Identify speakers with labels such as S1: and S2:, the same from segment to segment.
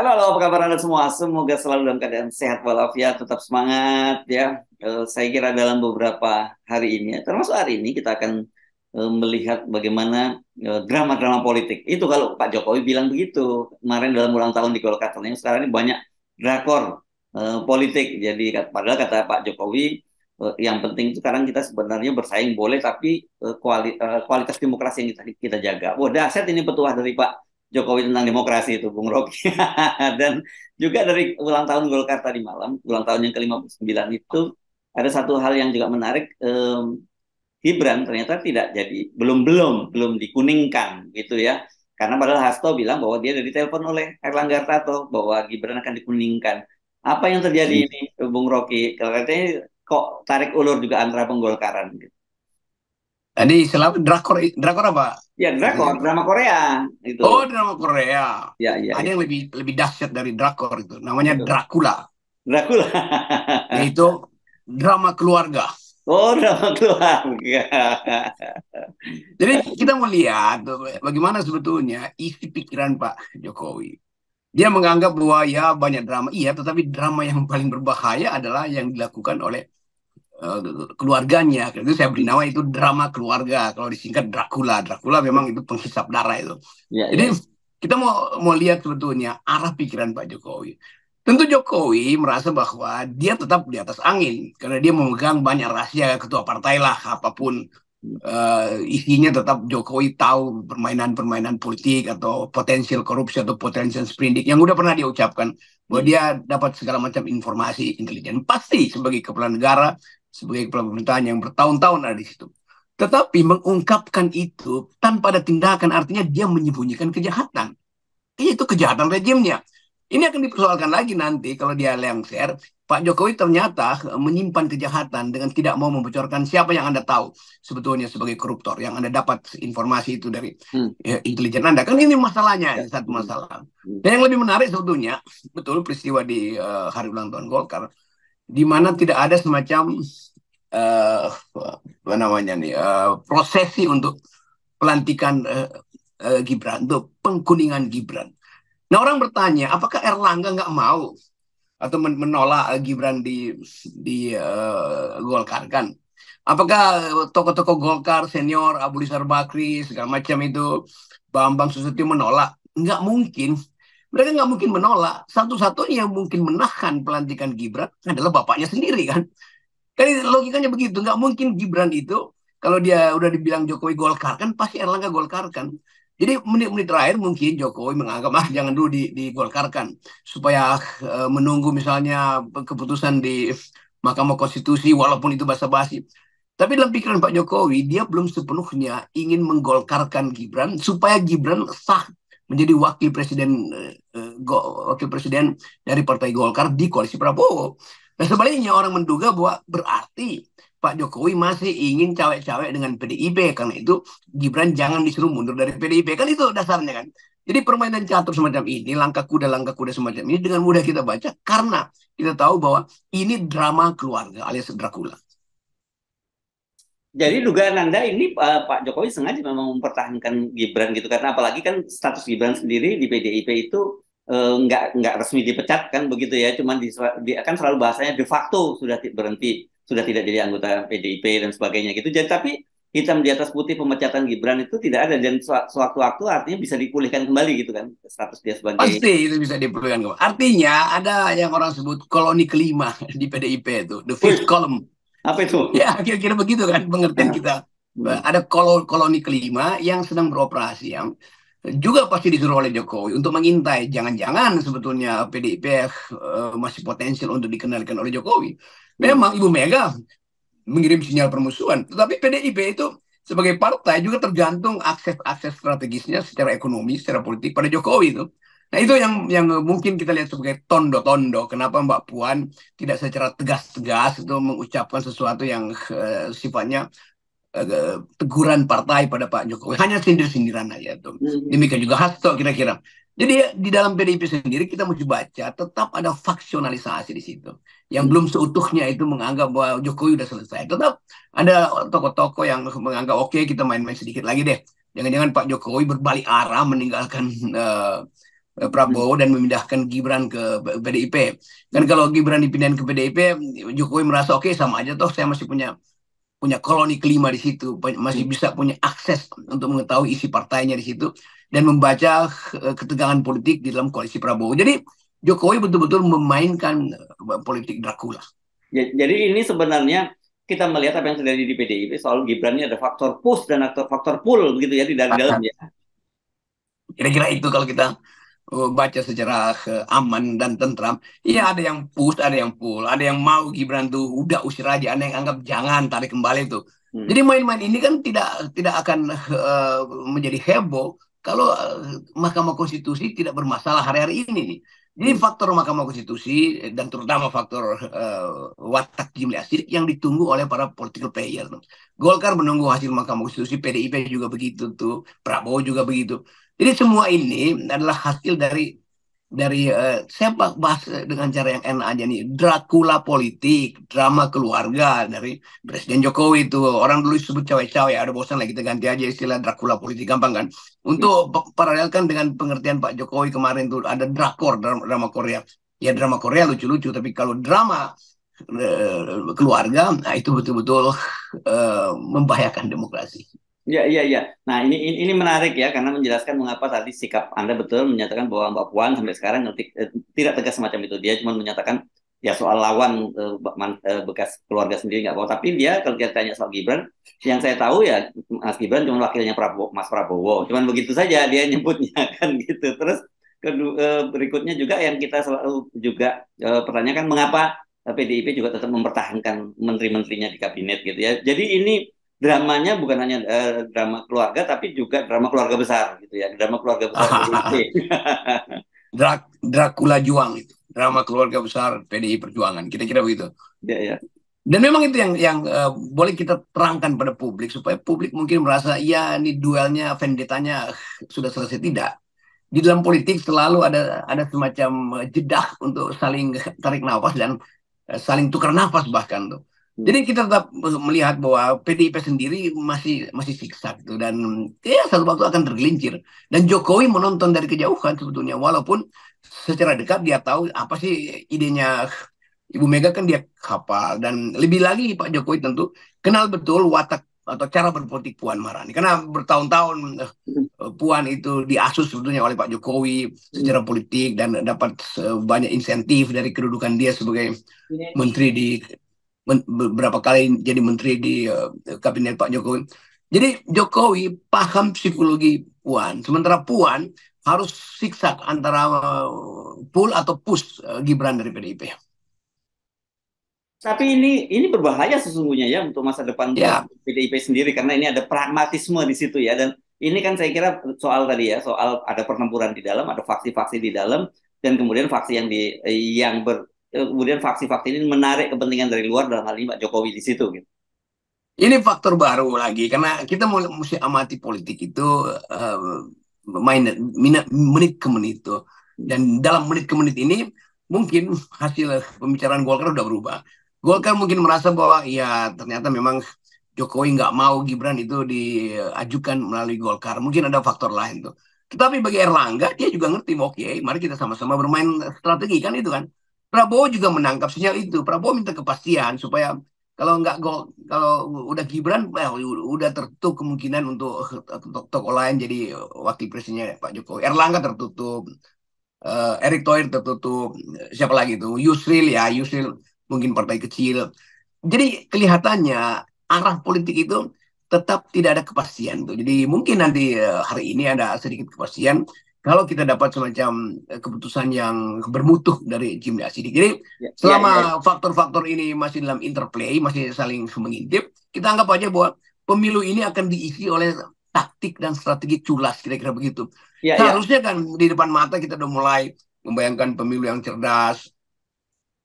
S1: Halo, halo, apa kabar Anda semua? Semoga selalu dalam keadaan sehat walafiat, tetap semangat ya. Saya kira dalam beberapa hari ini, termasuk hari ini kita akan melihat bagaimana drama-drama politik. Itu kalau Pak Jokowi bilang begitu kemarin dalam ulang tahun di Golkar. Ternyata sekarang ini banyak drakor politik. Jadi padahal kata Pak Jokowi, yang penting itu sekarang kita sebenarnya bersaing boleh, tapi kualitas demokrasi yang kita jaga. Wah, dahsyat ini petuah dari Pak Jokowi tentang demokrasi itu, Bung Rocky. Dan juga dari ulang tahun Golkar tadi malam, ulang tahun yang ke-59 itu, ada satu hal yang juga menarik. Gibran ternyata tidak jadi, belum dikuningkan gitu ya. Karena padahal Hasto bilang bahwa dia sudah ditelepon oleh Erlangga Hartarto bahwa Gibran akan dikuningkan. Apa yang terjadi ini, Bung Rocky? Kalau katanya kok tarik ulur juga antara penggolkaran gitu.
S2: Tadi selalu drakor, drakor apa?
S1: Ya, drakor, drama Korea itu.
S2: Oh, drama Korea.
S1: Ya, ya,
S2: Ada
S1: ya.
S2: yang lebih lebih dahsyat dari drakor itu. Namanya
S1: Betul.
S2: Dracula,
S1: Dracula.
S2: yaitu drama keluarga.
S1: Oh, drama keluarga.
S2: Jadi kita mau lihat bagaimana sebetulnya isi pikiran Pak Jokowi. Dia menganggap bahwa ya banyak drama, iya, tetapi drama yang paling berbahaya adalah yang dilakukan oleh eh, keluarganya. Itu saya beri nama itu drama keluarga. Kalau disingkat Dracula, Dracula memang itu penghisap darah itu.
S1: Ya,
S2: Jadi
S1: ya.
S2: kita mau lihat sebetulnya arah pikiran Pak Jokowi. Tentu Jokowi merasa bahwa dia tetap di atas angin karena dia memegang banyak rahasia ketua partai lah, apapun isinya tetap Jokowi tahu permainan-permainan politik atau potensial korupsi atau potensial sprindik yang udah pernah dia ucapkan bahwa
S1: Hmm.
S2: dia dapat segala macam informasi intelijen pasti sebagai kepala negara, sebagai kepala pemerintahan yang bertahun-tahun ada di situ. Tetapi mengungkapkan itu tanpa ada tindakan artinya dia menyembunyikan kejahatan. Itu kejahatan rejimnya. Ini akan dipersoalkan lagi nanti kalau dia lengser. Pak Jokowi ternyata menyimpan kejahatan dengan tidak mau membocorkan siapa yang Anda tahu sebetulnya sebagai koruptor, yang Anda dapat informasi itu dari
S1: Hmm.
S2: intelijen Anda. Kan ini masalahnya,
S1: Ya.
S2: ini satu
S1: Hmm.
S2: masalah.
S1: Hmm.
S2: Dan yang lebih menarik sebetulnya, betul peristiwa di hari ulang tahun Golkar, di mana tidak ada semacam apa namanya nih prosesi untuk pelantikan Gibran, untuk pengkuningan Gibran. Nah orang bertanya, apakah Erlangga nggak mau atau menolak Gibran di Golkar kan? Apakah tokoh-tokoh Golkar senior, Abu Rizal Bakri segala macam itu, Bambang Susatyo menolak? Nggak mungkin. Mereka nggak mungkin menolak. Satu-satunya yang mungkin menahan pelantikan Gibran adalah bapaknya sendiri kan. Kan logikanya begitu. Nggak mungkin Gibran itu kalau dia udah dibilang Jokowi Golkar kan pasti Erlangga Golkar kan. Jadi menit-menit terakhir mungkin Jokowi menganggap jangan dulu digolkarkan supaya menunggu misalnya keputusan di Mahkamah Konstitusi walaupun itu basa-basi. Tapi dalam pikiran Pak Jokowi dia belum sepenuhnya ingin menggolkarkan Gibran supaya Gibran sah menjadi wakil presiden dari Partai Golkar di koalisi Prabowo. Nah sebaliknya orang menduga bahwa berarti Pak Jokowi masih ingin cawe-cawe dengan PDIP karena itu Gibran jangan disuruh mundur dari PDIP kan itu dasarnya kan. Jadi permainan catur semacam ini, langkah kuda semacam ini dengan mudah kita baca karena kita tahu bahwa ini drama keluarga alias Dracula.
S1: Jadi dugaan Anda ini Pak Jokowi sengaja memang mempertahankan Gibran gitu karena apalagi kan status Gibran sendiri di PDIP itu nggak resmi dipecat kan begitu ya, cuman akan selalu bahasanya de facto sudah berhenti, sudah tidak jadi anggota PDIP dan sebagainya gitu. Jadi tapi hitam di atas putih pemecatan Gibran itu tidak ada dan sewaktu-waktu artinya bisa dipulihkan kembali gitu kan status dia sebagai.
S2: Pasti itu bisa dipulihkan. Artinya ada yang orang sebut koloni kelima di PDIP itu, the
S1: Wih,
S2: fifth column.
S1: apa itu?
S2: Ya kira-kira begitu kan pengertian kita.
S1: Hmm.
S2: Ada koloni kelima yang sedang beroperasi yang juga pasti disuruh oleh Jokowi untuk mengintai. Jangan-jangan sebetulnya PDIP masih potensial untuk dikendalikan oleh Jokowi.
S1: Hmm.
S2: Memang Ibu Mega mengirim sinyal permusuhan. Tetapi PDIP itu sebagai partai juga tergantung akses-akses strategisnya secara ekonomi, secara politik pada Jokowi itu. Nah itu yang mungkin kita lihat sebagai tondo-tondo. Kenapa Mbak Puan tidak secara tegas-tegas itu mengucapkan sesuatu yang sifatnya teguran partai pada Pak Jokowi. Hanya sindir-sindiran aja tuh.
S1: Hmm.
S2: Demikian juga Hasto kira-kira. Jadi di dalam PDIP sendiri kita mesti baca tetap ada faksionalisasi di situ. Yang
S1: Hmm.
S2: belum seutuhnya itu menganggap bahwa Jokowi udah selesai. Tetap ada tokoh-tokoh yang menganggap oke, kita main-main sedikit lagi deh. Jangan-jangan Pak Jokowi berbalik arah meninggalkan
S1: Hmm.
S2: Prabowo dan memindahkan Gibran ke PDIP. Kan kalau Gibran dipindahin ke PDIP, Jokowi merasa oke sama aja toh saya masih punya punya koloni kelima di situ, masih bisa punya akses untuk mengetahui isi partainya di situ dan membaca ketegangan politik di dalam koalisi Prabowo. Jadi Jokowi betul-betul memainkan politik Dracula.
S1: Jadi ini sebenarnya kita melihat apa yang terjadi di PDIP soal Gibran ini ada faktor push dan faktor pull gitu ya di dari dalam ya.
S2: Kira-kira itu kalau kita baca secara aman dan tentram. Iya ada yang push, ada yang pull, ada yang mau Gibran tuh udah usir aja, ada yang anggap jangan tarik kembali tuh.
S1: Hmm.
S2: Jadi main-main ini kan tidak tidak akan menjadi heboh kalau Mahkamah Konstitusi tidak bermasalah hari-hari ini nih. Jadi
S1: Hmm.
S2: faktor Mahkamah Konstitusi dan terutama faktor watak Jimli Asidik yang ditunggu oleh para political player. Golkar menunggu hasil Mahkamah Konstitusi, PDIP juga begitu tuh, Prabowo juga begitu. Jadi semua ini adalah hasil dari saya bahas dengan cara yang enak aja nih, Dracula politik, drama keluarga dari Presiden Jokowi itu. Orang dulu disebut cawe-cawe, ada bosan lagi kita ganti aja istilah Dracula politik, gampang kan?
S1: Hmm.
S2: Untuk paralelkan dengan pengertian Pak Jokowi kemarin tuh ada drakor, drama Korea. Ya drama Korea lucu-lucu, tapi kalau drama keluarga, nah itu betul-betul membahayakan demokrasi.
S1: Ya, iya, iya. Nah, ini menarik ya karena menjelaskan mengapa tadi sikap Anda betul menyatakan bahwa Mbak Puan sampai sekarang tidak tegas semacam itu. Dia cuma menyatakan ya soal lawan bekas keluarga sendiri nggak mau. Tapi dia kalau kita tanya soal Gibran, yang saya tahu ya Mas Gibran cuma wakilnya Prabowo, Mas Prabowo. Cuman begitu saja dia nyebutnya kan gitu. Terus berikutnya juga yang kita selalu juga pertanyakan mengapa PDIP juga tetap mempertahankan menteri-menterinya di kabinet gitu ya. Jadi ini dramanya bukan hanya drama keluarga tapi juga drama keluarga besar gitu ya, drama keluarga besar PDIP.
S2: Dracula Juang itu drama keluarga besar PDI Perjuangan kira-kira begitu.
S1: Ya, ya.
S2: Dan memang itu yang boleh kita terangkan pada publik supaya publik mungkin merasa ya ini duelnya vendetanya sudah selesai. Tidak, di dalam politik selalu ada semacam jedah untuk saling tarik nafas dan saling tukar nafas bahkan tuh.
S1: Hmm.
S2: Jadi kita tetap melihat bahwa PDIP sendiri masih masih siksa gitu dan ya satu waktu akan tergelincir. Dan Jokowi menonton dari kejauhan sebetulnya walaupun secara dekat dia tahu apa sih idenya Ibu Mega kan dia hafal dan lebih lagi Pak Jokowi tentu kenal betul watak atau cara berpolitik Puan Maharani karena bertahun-tahun Puan itu diasus sebetulnya oleh Pak Jokowi
S1: Hmm.
S2: secara politik dan dapat banyak insentif dari kedudukan dia sebagai menteri di beberapa kali jadi menteri di kabinet Pak Jokowi. Jadi Jokowi paham psikologi Puan, sementara Puan harus siksak antara pull atau push Gibran dari PDIP.
S1: Tapi ini berbahaya sesungguhnya ya untuk masa depan
S2: Ya,
S1: PDIP sendiri karena ini ada pragmatisme di situ ya dan ini kan saya kira soal tadi ya soal ada pertempuran di dalam, ada faksi-faksi di dalam dan kemudian faksi kemudian faksi-faksi ini menarik kepentingan dari luar dalam hal ini Pak Jokowi di situ gitu.
S2: ini faktor baru lagi karena kita mesti amati politik itu uh, menit ke menit tuh. Dan dalam menit ke menit ini mungkin hasil pembicaraan Golkar udah berubah. Golkar mungkin merasa bahwa ya ternyata memang Jokowi nggak mau Gibran itu diajukan melalui Golkar. Mungkin ada faktor lain tuh. Tetapi bagi Erlangga dia juga ngerti, oke, mari kita sama-sama bermain strategi kan itu kan. Prabowo juga menangkap sinyal itu. Prabowo minta kepastian supaya kalau nggak gol, kalau udah Gibran, udah tertutup kemungkinan untuk tokoh lain jadi wakil presidennya Pak Jokowi. Erlangga tertutup, Erick Thohir tertutup, siapa lagi tuh? Yusril ya, Yusril mungkin partai kecil. Jadi kelihatannya arah politik itu tetap tidak ada kepastian tuh. Jadi mungkin nanti hari ini ada sedikit kepastian kalau kita dapat semacam keputusan yang bermutu dari Jimli Asidik. Jadi
S1: Ya, ya,
S2: selama
S1: ya.
S2: faktor-faktor ini masih dalam interplay, masih saling mengintip, kita anggap aja bahwa pemilu ini akan diisi oleh taktik dan strategi culas, kira-kira begitu.
S1: Ya, ya.
S2: Seharusnya kan di depan mata kita udah mulai membayangkan pemilu yang cerdas,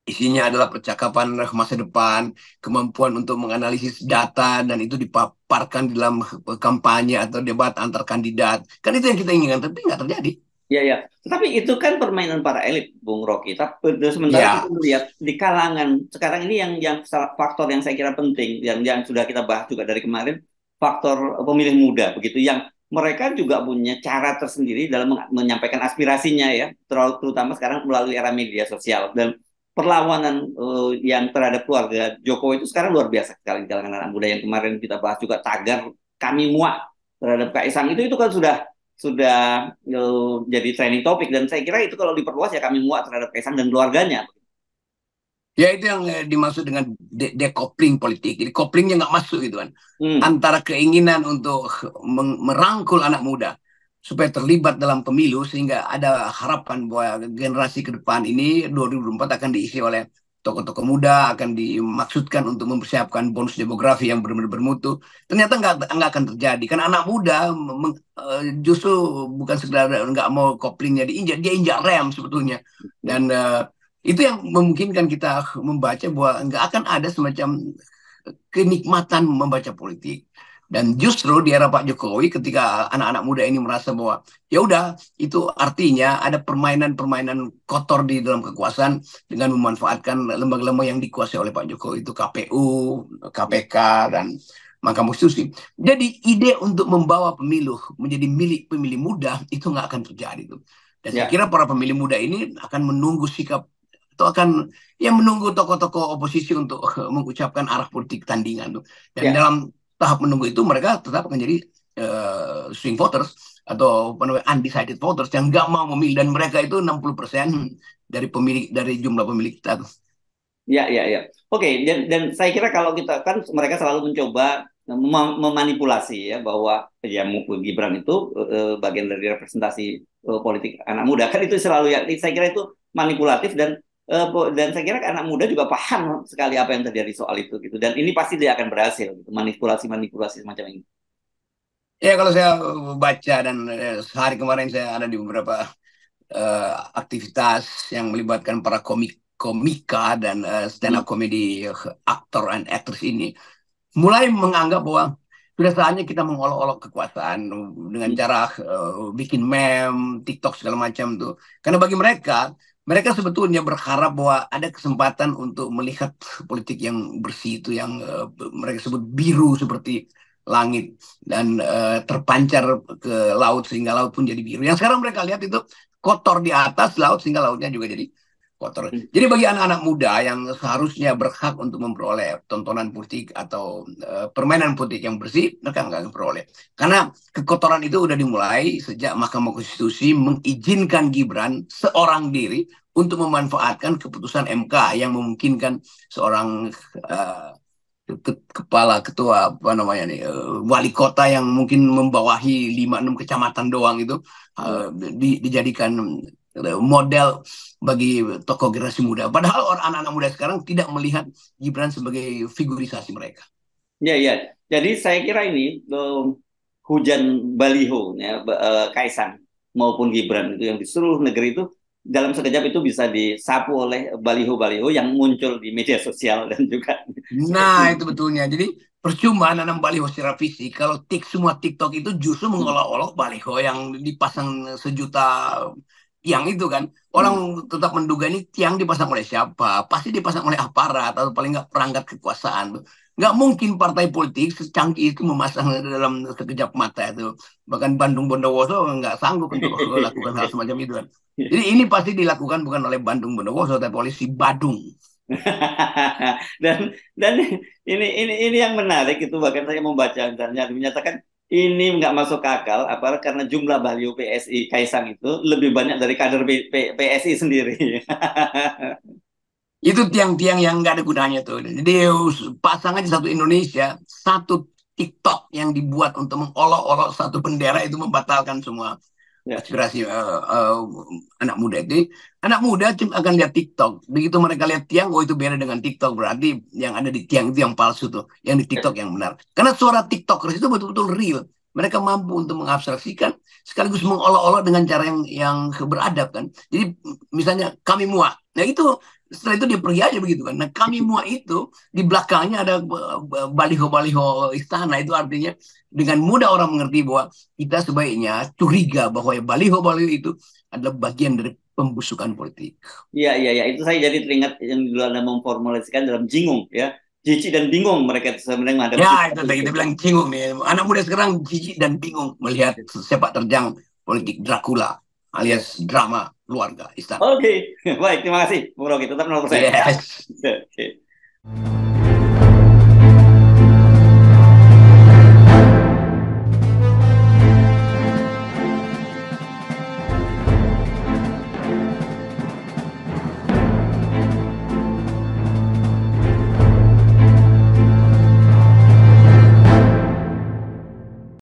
S2: isinya adalah percakapan masa depan, kemampuan untuk menganalisis data, dan itu dipaparkan di dalam kampanye atau debat antar kandidat. Kan itu yang kita inginkan, tapi nggak terjadi.
S1: Ya, ya. Tetapi itu kan permainan para elit, Bung Rocky. Tapi sementara kita
S2: Ya,
S1: melihat di kalangan sekarang ini yang faktor yang saya kira penting, yang sudah kita bahas juga dari kemarin, faktor pemilih muda begitu, yang mereka juga punya cara tersendiri dalam menyampaikan aspirasinya ya, terutama sekarang melalui era media sosial. Dan perlawanan yang terhadap keluarga Jokowi itu sekarang luar biasa sekali di kalangan anak muda. Yang kemarin kita bahas juga tagar kami muak terhadap Kaisang itu kan sudah jadi trending topik, dan saya kira itu kalau diperluas ya kami muak terhadap Kaisang dan keluarganya.
S2: Ya itu yang dimaksud dengan decoupling politik. Jadi couplingnya nggak masuk gitu kan. Antara keinginan untuk merangkul anak muda supaya terlibat dalam pemilu sehingga ada harapan bahwa generasi ke depan ini 2024 akan diisi oleh tokoh-tokoh muda, akan dimaksudkan untuk mempersiapkan bonus demografi yang benar-benar bermutu. Ternyata nggak akan terjadi. Karena anak muda justru bukan sekedar nggak mau couplingnya diinjak, dia injak rem sebetulnya. Dan itu yang memungkinkan kita membaca bahwa nggak akan ada semacam kenikmatan membaca politik. Dan justru di era Pak Jokowi ketika anak-anak muda ini merasa bahwa ya udah itu artinya ada permainan-permainan kotor di dalam kekuasaan dengan memanfaatkan lembaga-lembaga yang dikuasai oleh Pak Jokowi itu KPU, KPK dan Mahkamah Konstitusi. Jadi ide untuk membawa pemilu menjadi milik pemilih muda itu nggak akan terjadi tuh. Dan saya kira para pemilih muda ini akan menunggu sikap atau akan menunggu tokoh-tokoh oposisi untuk mengucapkan arah politik tandingan tuh. Dan dalam tahap menunggu itu mereka tetap akan jadi swing voters atau undecided voters yang nggak mau memilih, dan mereka itu 60% dari pemilih, dari jumlah pemilih kita tuh.
S1: Ya. Oke, dan saya kira kalau kita kan mereka selalu mencoba memanipulasi ya bahwa ya Gibran itu bagian dari representasi politik anak muda, kan itu selalu ya, saya kira itu manipulatif, dan saya kira anak muda juga paham sekali apa yang terjadi soal itu gitu, dan ini pasti dia akan berhasil gitu, manipulasi semacam ini.
S2: Ya kalau saya baca dan sehari kemarin saya ada di beberapa aktivitas yang melibatkan para komika dan stand up comedy aktor dan aktris ini mulai menganggap bahwa sudah saatnya kita mengolok-olok kekuasaan dengan cara bikin meme, TikTok segala macam tuh. Karena bagi mereka sebetulnya berharap bahwa ada kesempatan untuk melihat politik yang bersih itu, yang mereka sebut biru seperti langit dan terpancar ke laut sehingga laut pun jadi biru. Yang sekarang mereka lihat itu kotor di atas laut sehingga lautnya juga jadi kotor. Jadi bagi anak-anak muda yang seharusnya berhak untuk memperoleh tontonan politik atau permainan politik yang bersih, mereka nggak memperoleh. Karena kekotoran itu udah dimulai sejak Mahkamah Konstitusi mengizinkan Gibran seorang diri untuk memanfaatkan keputusan MK yang memungkinkan seorang kepala ketua apa namanya nih wali kota yang mungkin membawahi 5-6 kecamatan doang itu dijadikan model bagi tokoh generasi muda. Padahal orang anak-anak muda sekarang tidak melihat Gibran sebagai figurisasi mereka.
S1: Ya. Jadi saya kira ini hujan baliho ya, Kaisang maupun Gibran itu yang di seluruh negeri itu dalam sekejap itu bisa disapu oleh baliho-baliho yang muncul di media sosial dan juga.
S2: Nah itu betulnya. Jadi percuma nanam baliho secara fisik kalau semua TikTok itu justru mengolok-olok baliho yang dipasang sejuta tiang itu kan. Orang tetap menduga ini tiang dipasang oleh siapa? Pasti dipasang oleh aparat atau paling nggak perangkat kekuasaan. Nggak mungkin partai politik secanggih itu memasang dalam sekejap mata itu. Bahkan Bandung Bondowoso nggak sanggup untuk melakukan hal semacam itu kan. Jadi ini pasti dilakukan bukan oleh Bandung Bondowoso tapi oleh si Badung.
S1: dan ini yang menarik itu, bahkan saya membaca misalnya menyatakan ini nggak masuk akal, apalagi karena jumlah baliho PSI Kaisang itu lebih banyak dari kader PSI sendiri.
S2: Itu tiang-tiang yang nggak ada gunanya tuh. Jadi pasang aja satu Indonesia, satu TikTok yang dibuat untuk mengolok-olok satu bendera itu membatalkan semua aspirasi anak muda itu. Anak muda akan lihat TikTok. Begitu mereka lihat tiang, oh itu beda dengan TikTok. Berarti yang ada di tiang itu yang palsu tuh. Yang di TikTok yang benar. Karena suara TikTokers itu betul-betul real. Mereka mampu untuk mengabstraksikan sekaligus mengolok-olok dengan cara yang beradab kan. Jadi misalnya kami muak. Nah itu setelah itu dia pergi aja begitu kan. Nah kami muak itu di belakangnya ada baliho-baliho istana. Itu artinya dengan mudah orang mengerti bahwa kita sebaiknya curiga bahwa baliho-baliho itu adalah bagian dari pembusukan politik.
S1: Iya. Itu saya jadi teringat yang dulu Anda memformulasikan dalam Jingung ya. jijik dan bingung mereka sebenarnya menghadapi
S2: Ya, itu
S1: situasi
S2: tadi kita
S1: itu.
S2: bilang bingung nih. Anak muda sekarang jijik dan bingung melihat sepak terjang politik Dracula alias drama keluarga istana.
S1: Oke, baik, terima kasih, Bung Rocky. Tetap 0%. Ya.
S2: Yes.
S1: Oke.